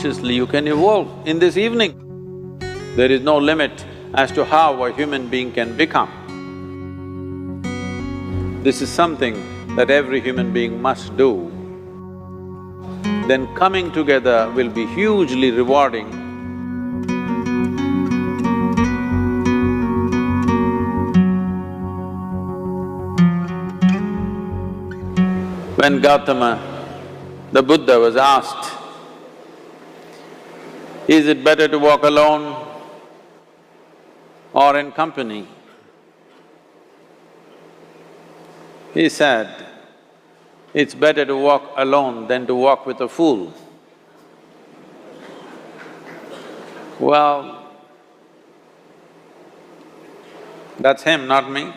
consciously you can evolve in this evening. There is no limit as to how a human being can become. This is something that every human being must do. Then coming together will be hugely rewarding. When Gautama, the Buddha, was asked, is it better to walk alone or in company? He said, it's better to walk alone than to walk with a fool. Well, that's him, not me.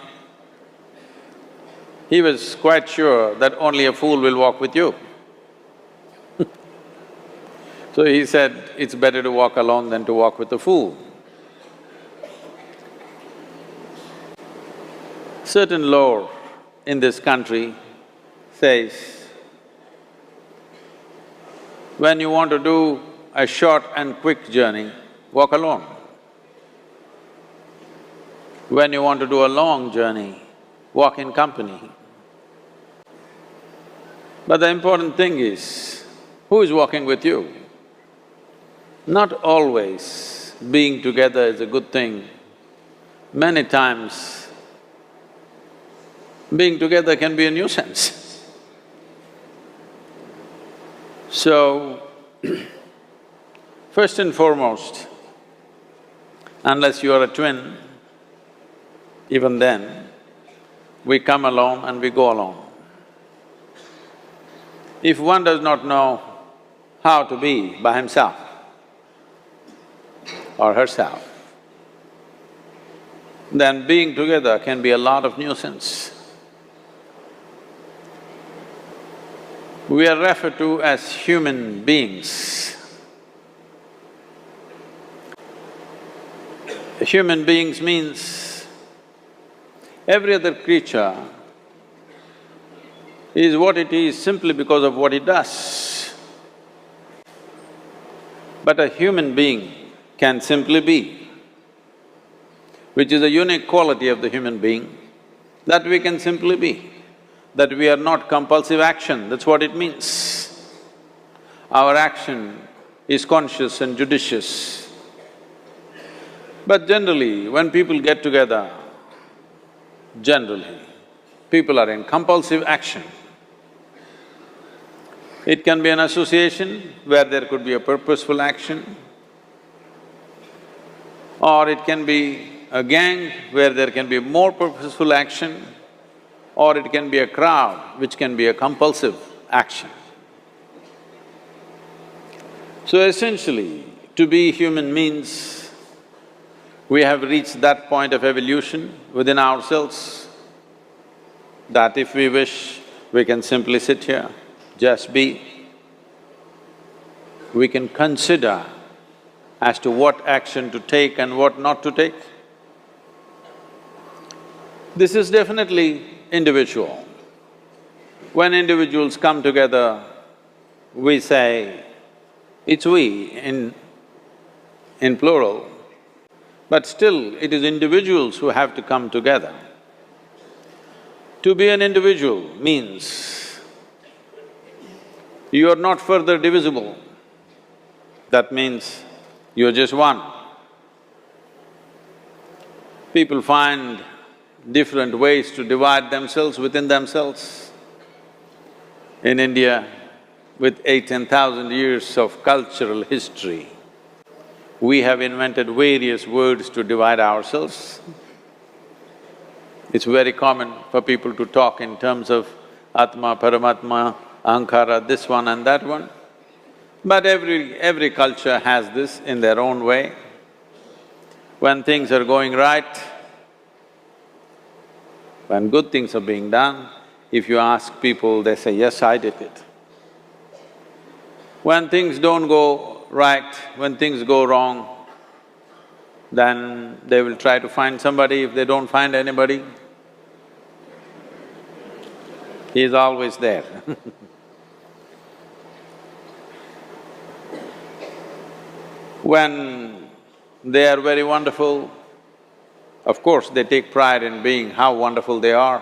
He was quite sure that only a fool will walk with you. So he said, it's better to walk alone than to walk with a fool. Certain lore in this country says, when you want to do a short and quick journey, walk alone. When you want to do a long journey, walk in company. But the important thing is, who is walking with you? Not always being together is a good thing. Many times, being together can be a nuisance. So, first and foremost, unless you are a twin, even then, we come alone and we go alone. If one does not know how to be by himself or herself, then being together can be a lot of nuisance. We are referred to as human beings. Human beings means every other creature is what it is simply because of what it does. But a human being can simply be, which is a unique quality of the human being, that we can simply be, that we are not compulsive action, that's what it means. Our action is conscious and judicious. But generally, when people get together, generally, people are in compulsive action. It can be an association where there could be a purposeful action, or it can be a gang where there can be more purposeful action, or it can be a crowd which can be a compulsive action. So essentially, to be human means we have reached that point of evolution within ourselves that if we wish, we can simply sit here, just be. We can consider as to what action to take and what not to take. This is definitely individual. When individuals come together, we say, it's we in plural, but still it is individuals who have to come together. To be an individual means you are not further divisible. That means you're just one. People find different ways to divide themselves within themselves. In India, with 8,000–10,000 years of cultural history, we have invented various words to divide ourselves. It's very common for people to talk in terms of Atma, Paramatma, Ahankara, this one and that one. But every culture has this in their own way. When things are going right, when good things are being done, if you ask people, they say, yes, I did it. When things don't go right, when things go wrong, then they will try to find somebody. If they don't find anybody, he is always there. When they are very wonderful, of course they take pride in being how wonderful they are.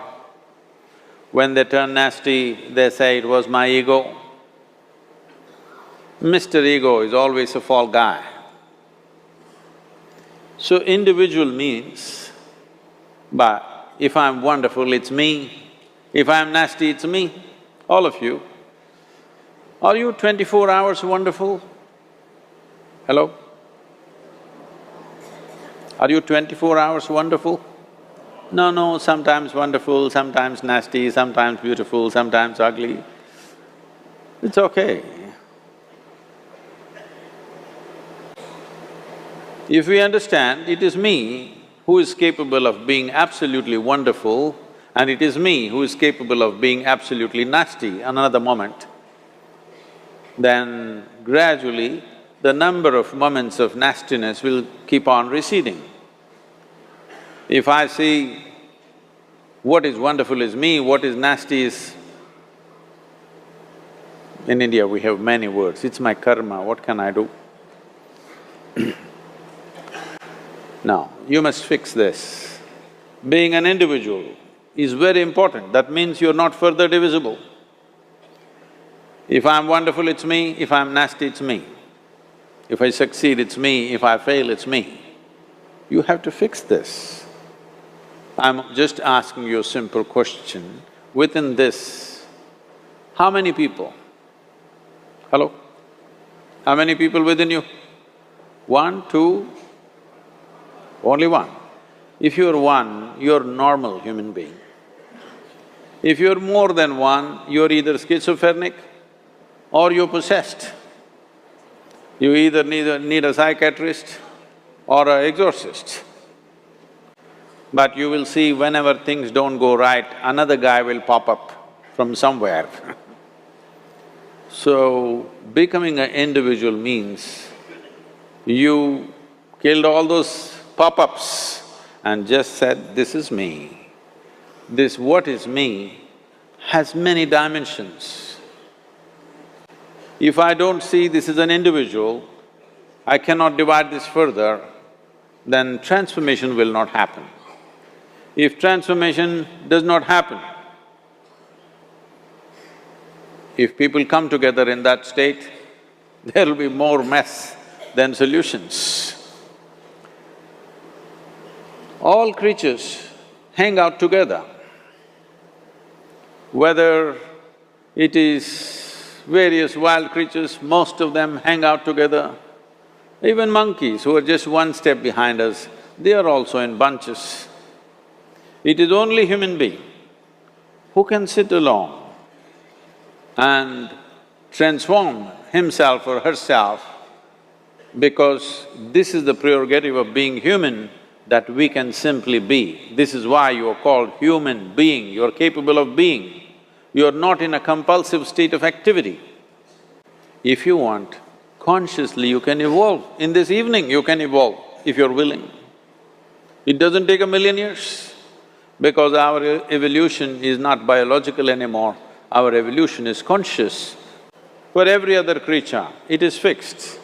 When they turn nasty, they say, "It was my ego." Mr. Ego is always a fall guy. So individual means, but if I'm wonderful, it's me. If I'm nasty, it's me. All of you. Are you 24 hours wonderful? Hello? Are you 24 hours wonderful? No, sometimes wonderful, sometimes nasty, sometimes beautiful, sometimes ugly. It's okay. If we understand it is me who is capable of being absolutely wonderful and it is me who is capable of being absolutely nasty another moment, then gradually the number of moments of nastiness will keep on receding. If I see what is wonderful is me, what is nasty is… In India we have many words, it's my karma, what can I do? Now, you must fix this. Being an individual is very important, that means you're not further divisible. If I'm wonderful, it's me, if I'm nasty, it's me. If I succeed, it's me, if I fail, it's me. You have to fix this. I'm just asking you a simple question. Within this, how many people? Hello? How many people within you? One, two? Only one. If you're one, you're normal human being. If you're more than one, you're either schizophrenic or you're possessed. You either need a psychiatrist or an exorcist. But you will see whenever things don't go right, another guy will pop up from somewhere. So, becoming an individual means you killed all those pop-ups and just said, "This is me." This what is me has many dimensions. If I don't see this is an individual, I cannot divide this further, then transformation will not happen. If transformation does not happen, if people come together in that state, there will be more mess than solutions. All creatures hang out together. Whether it is various wild creatures, most of them hang out together. Even monkeys who are just one step behind us, they are also in bunches. It is only human being who can sit alone and transform himself or herself, because this is the prerogative of being human, that we can simply be. This is why you are called human being, you are capable of being. You are not in a compulsive state of activity. If you want, consciously you can evolve. In this evening you can evolve, if you're willing. It doesn't take 1,000,000 years, because our evolution is not biological anymore, our evolution is conscious. For every other creature, it is fixed.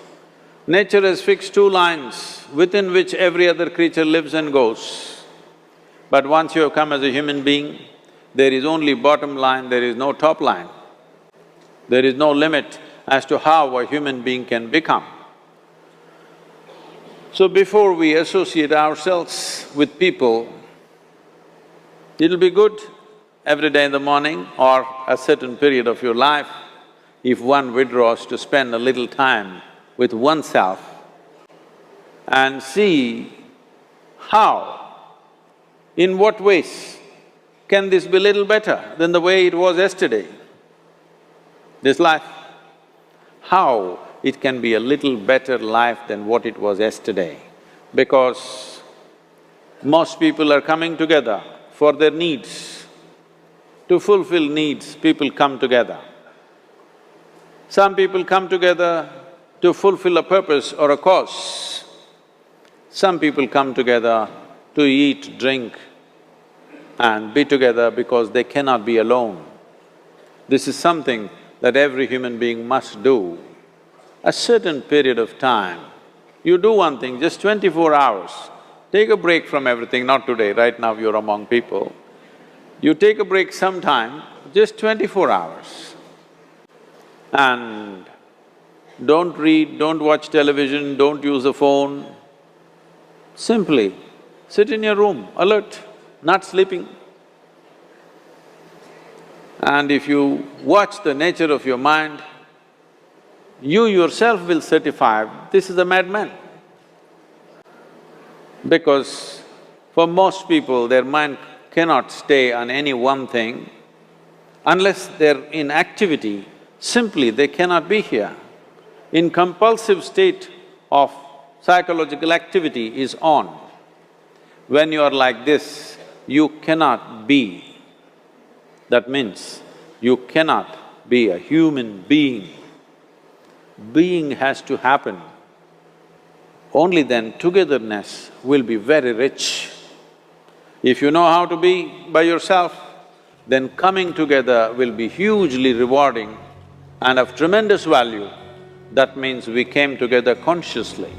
Nature has fixed two lines within which every other creature lives and goes. But once you have come as a human being, there is only bottom line, there is no top line. There is no limit as to how a human being can become. So before we associate ourselves with people, it'll be good every day in the morning or a certain period of your life, if one withdraws to spend a little time with oneself and see how, in what ways can this be little better than the way it was yesterday, this life? How it can be a little better life than what it was yesterday? Because most people are coming together for their needs. To fulfill needs, people come together. Some people come together to fulfill a purpose or a cause. Some people come together to eat, drink and be together because they cannot be alone. This is something that every human being must do. A certain period of time, You do one thing, just 24 hours, take a break from everything, not today, right now you're among people. You take a break sometime, just 24 hours. And don't read, don't watch television, don't use a phone. Simply sit in your room, alert, not sleeping. And if you watch the nature of your mind, you yourself will certify, this is a madman. Because for most people, their mind cannot stay on any one thing. Unless they're in activity, simply they cannot be here. In compulsive state of psychological activity is on. When you are like this, you cannot be. That means you cannot be a human being. Being has to happen. Only then togetherness will be very rich. If you know how to be by yourself, then coming together will be hugely rewarding and of tremendous value. That means we came together consciously.